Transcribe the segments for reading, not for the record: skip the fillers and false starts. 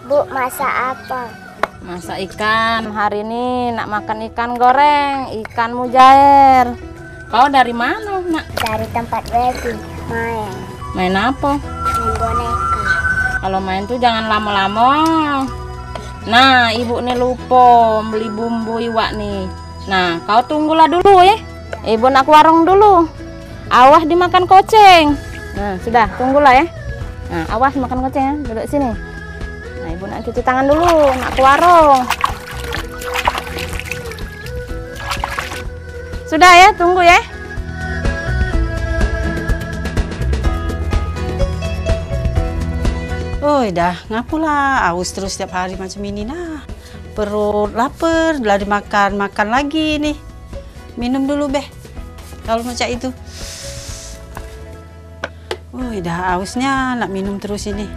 Bu, masak apa? Masak ikan. Hari ini nak makan ikan goreng, ikan mujair. Kau dari mana, nak? Dari tempat baby. Main. Main apa? Main boneka. Kalau main tuh jangan lama-lama. Nah, ibu nih lupa beli bumbu iwak nih. Nah, kau tunggulah dulu ya. Ibu nak ke warung dulu. Awas dimakan kucing. Nah, sudah, tunggulah ya. Nah, awas makan kucing ya. Duduk sini. Nah, ibu nak cuci tangan dulu, nak ke warung. Sudah ya, tunggu ya. Oh, dah ngapulah aus terus setiap hari macam ini nah. Perut lapar, lah dimakan lagi nih. Minum dulu beh. Kalau macam itu. Oh, dah ausnya nak minum terus ini.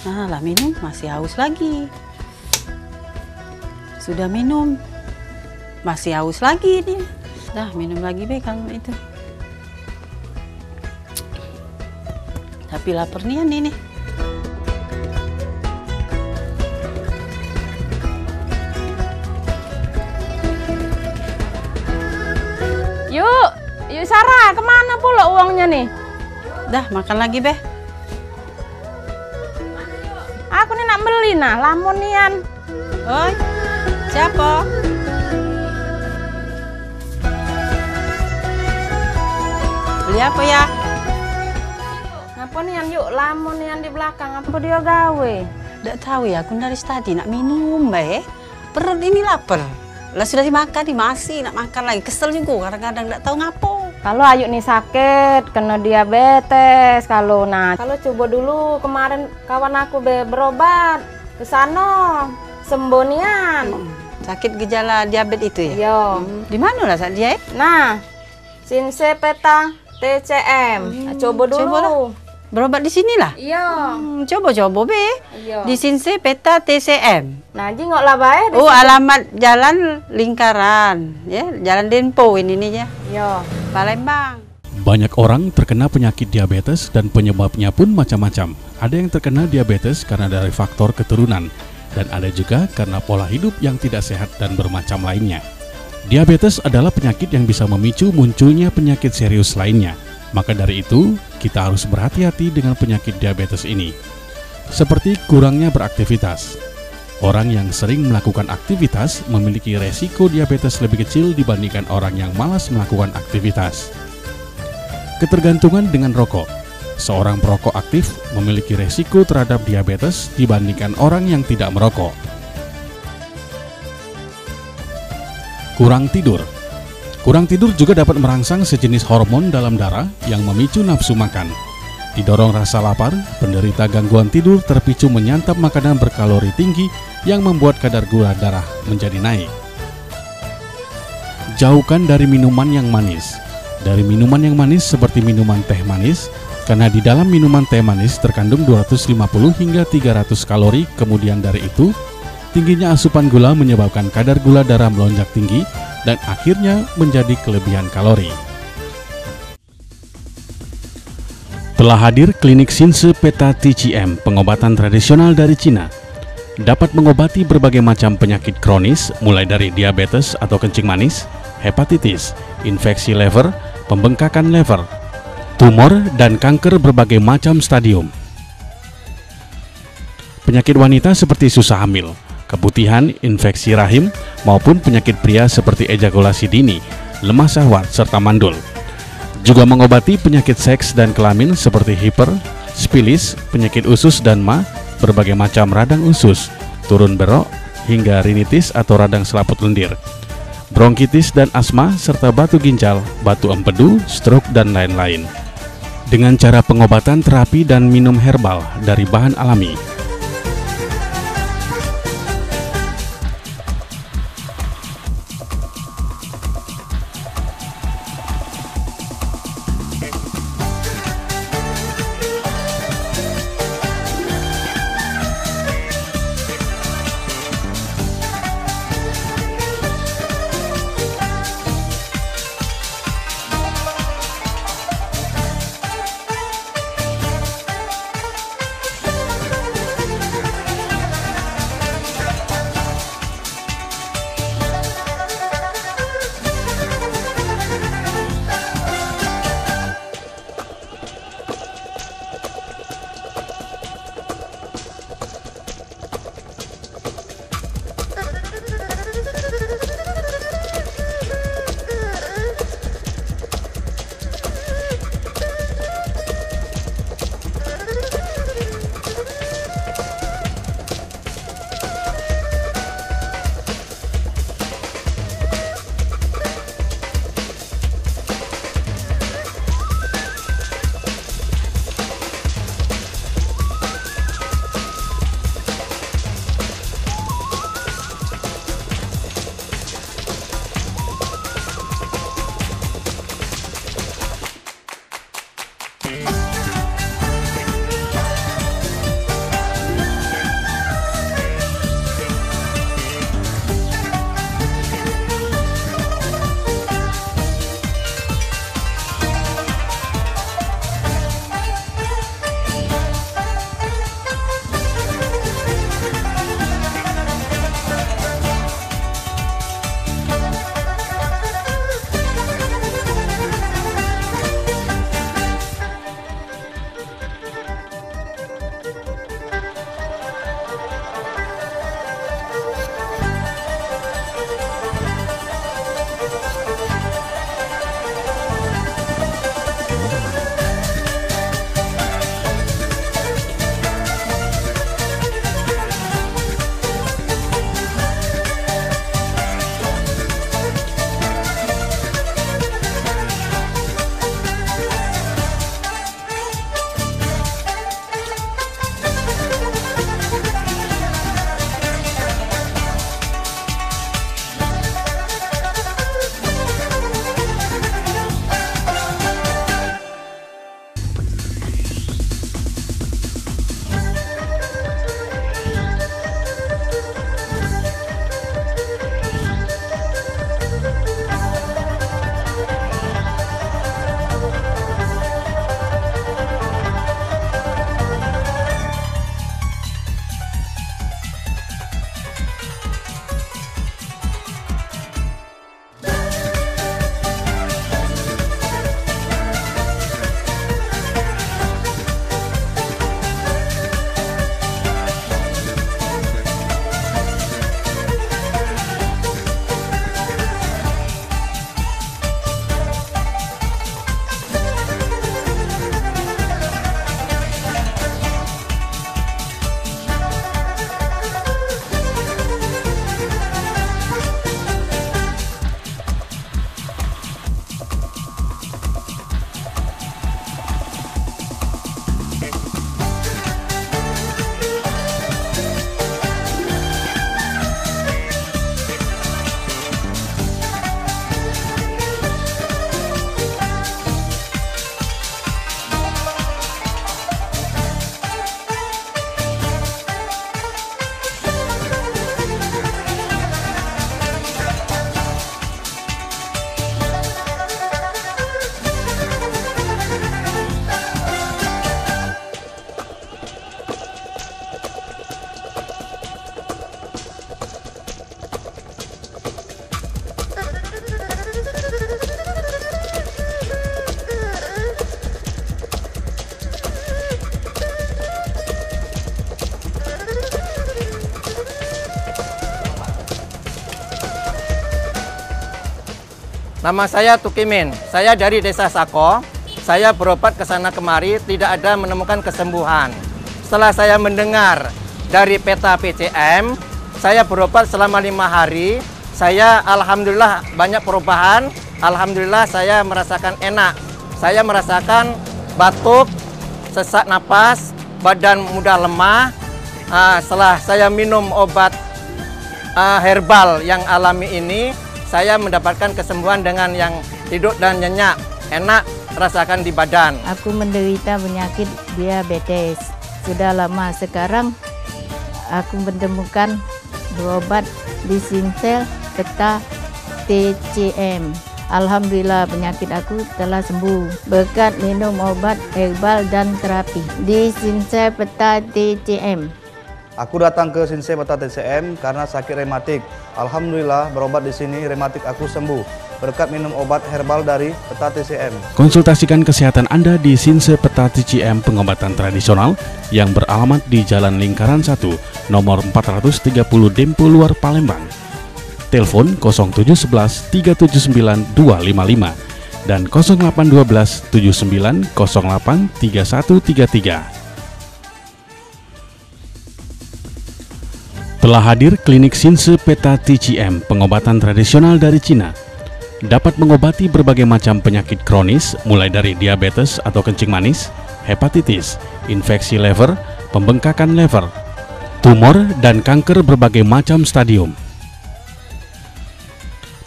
Nah, lah minum masih haus lagi. Sudah minum masih haus lagi nih. Dah minum lagi be kalau itu. Tapi lapar nih ini. Yuk Sarah, kemana pula uangnya nih? Dah makan lagi be. Aku nih nak beli nah, lamonian. Oi, siapa? Beli apa ya? Apa nian yuk, lamonian di belakang. Apa dia gawe? Nggak tahu ya, aku dari tadi nak minum be. Perut ini lapar. Lah sudah dimakan, masih nak makan lagi. Kesel juga kadang-kadang nggak tahu ngapo. Kalau Ayu nih sakit, kena diabetes. Kalau coba dulu kemarin kawan aku berobat ke sana, sembuh nian. Sakit gejala diabetes itu ya? Yo. Di mana lah saat dia? Nah, Sinse Peta TCM. Coba dulu. Cobalah. Berobat di sini lah? Iya. Coba-coba be. Iya. Di Sinse Peta TCM. Nah, jengok lah bae. Oh, alamat Jalan Lingkaran, ya, Jalan Denpo ini nih ya. Iya. Palembang. Banyak orang terkena penyakit diabetes dan penyebabnya pun macam-macam. Ada yang terkena diabetes karena dari faktor keturunan, dan ada juga karena pola hidup yang tidak sehat dan bermacam lainnya. Diabetes adalah penyakit yang bisa memicu munculnya penyakit serius lainnya. Maka dari itu, kita harus berhati-hati dengan penyakit diabetes ini. Seperti kurangnya beraktivitas. Orang yang sering melakukan aktivitas memiliki resiko diabetes lebih kecil dibandingkan orang yang malas melakukan aktivitas. Ketergantungan dengan rokok. Seorang perokok aktif memiliki resiko terhadap diabetes dibandingkan orang yang tidak merokok. Kurang tidur. Kurang tidur juga dapat merangsang sejenis hormon dalam darah yang memicu nafsu makan. Didorong rasa lapar, penderita gangguan tidur terpicu menyantap makanan berkalori tinggi yang membuat kadar gula darah menjadi naik. Jauhkan dari minuman yang manis. Dari minuman yang manis seperti minuman teh manis, karena di dalam minuman teh manis terkandung 250 hingga 300 kalori, kemudian dari itu, tingginya asupan gula menyebabkan kadar gula darah melonjak tinggi dan akhirnya menjadi kelebihan kalori. Telah hadir klinik Sinse Peta TCM, pengobatan tradisional dari Cina. Dapat mengobati berbagai macam penyakit kronis, mulai dari diabetes atau kencing manis, hepatitis, infeksi lever, pembengkakan lever, tumor, dan kanker berbagai macam stadium. Penyakit wanita seperti susah hamil, keputihan, infeksi rahim, maupun penyakit pria seperti ejakulasi dini, lemah syahwat, serta mandul. Juga mengobati penyakit seks dan kelamin seperti hiper, spilis, penyakit usus dan ma, berbagai macam radang usus, turun berok, hingga rinitis atau radang selaput lendir, bronkitis dan asma, serta batu ginjal, batu empedu, stroke, dan lain-lain. Dengan cara pengobatan terapi dan minum herbal dari bahan alami. Nama saya Tukimin. Saya dari Desa Sako. Saya berobat ke sana kemari, tidak ada menemukan kesembuhan. Setelah saya mendengar dari peta PCM, saya berobat selama 5 hari. Saya alhamdulillah banyak perubahan. Alhamdulillah saya merasakan enak. Saya merasakan batuk, sesak napas, badan mudah lemah. Setelah saya minum obat herbal yang alami ini, saya mendapatkan kesembuhan dengan yang tidur dan nyenyak, enak rasakan di badan. Aku menderita penyakit diabetes sudah lama. Sekarang aku menemukan berobat di Sinsel Peta TCM. Alhamdulillah penyakit aku telah sembuh berkat minum obat herbal dan terapi di Sinsel Peta TCM. Aku datang ke Sinsel Peta TCM karena sakit rematik. Alhamdulillah berobat di sini rematik aku sembuh berkat minum obat herbal dari Peta TCM. Konsultasikan kesehatan Anda di Sinsel Peta TCM pengobatan tradisional yang beralamat di Jalan Lingkaran 1, nomor 430 Dempo Luar Palembang. Telepon 0711 379 255 dan 0812 7908 3133. Telah hadir klinik Sinsel Peta TCM pengobatan tradisional dari Cina. Dapat mengobati berbagai macam penyakit kronis mulai dari diabetes atau kencing manis, hepatitis, infeksi lever, pembengkakan lever, tumor, dan kanker berbagai macam stadium.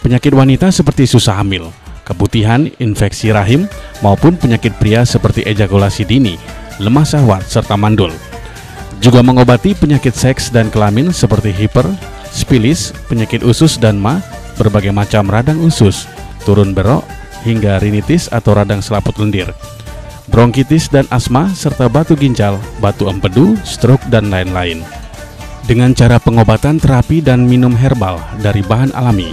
Penyakit wanita seperti susah hamil, keputihan, infeksi rahim, maupun penyakit pria seperti ejakulasi dini, lemah syahwat, serta mandul. Juga mengobati penyakit seks dan kelamin seperti hiper, spilis, penyakit usus dan ma, berbagai macam radang usus, turun berok, hingga rinitis atau radang selaput lendir, bronkitis dan asma, serta batu ginjal, batu empedu, stroke, dan lain-lain. Dengan cara pengobatan terapi dan minum herbal dari bahan alami.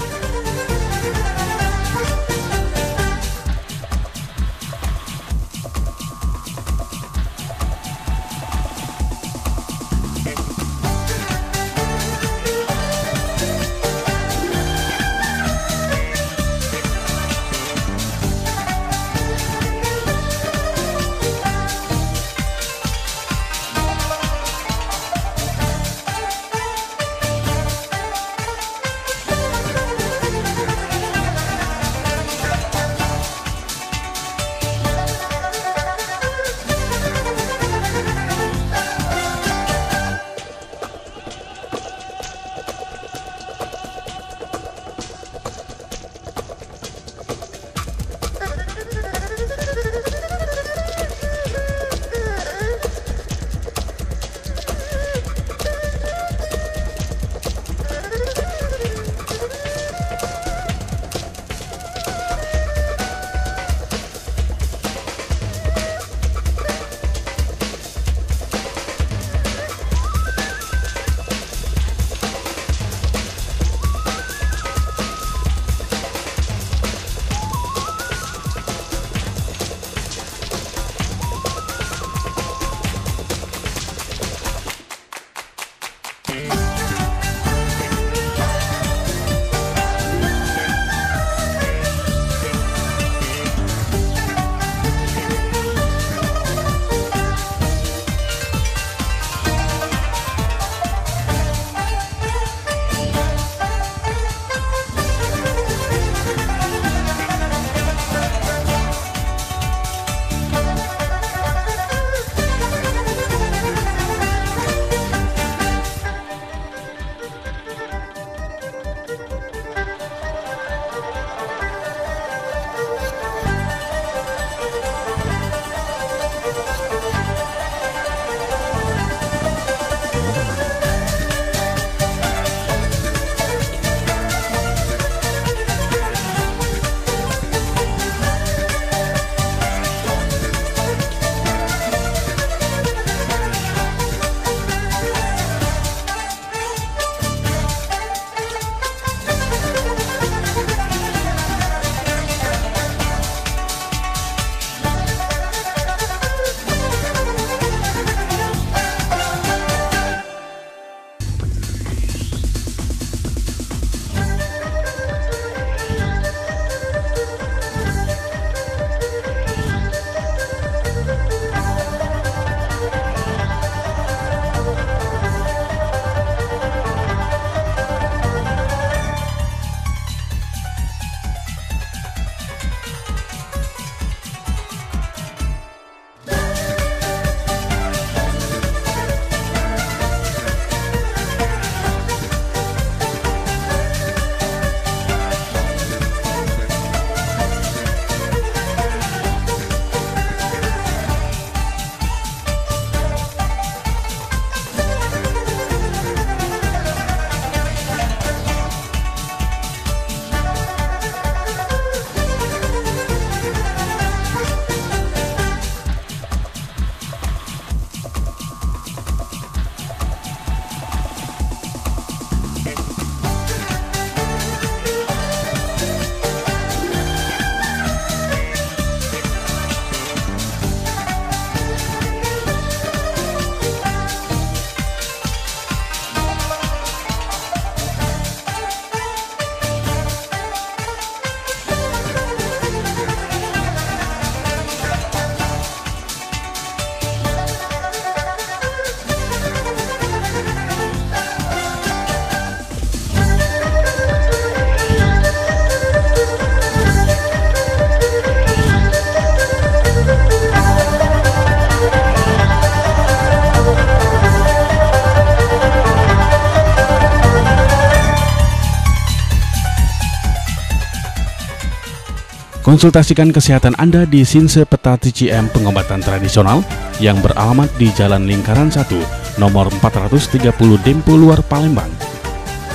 Konsultasikan kesehatan Anda di Sinse Peta TCM Pengobatan Tradisional yang beralamat di Jalan Lingkaran 1, nomor 430 Dempo Luar Palembang.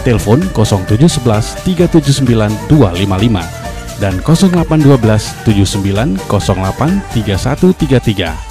Telepon 0711 379 255 dan 0812 7908 3133.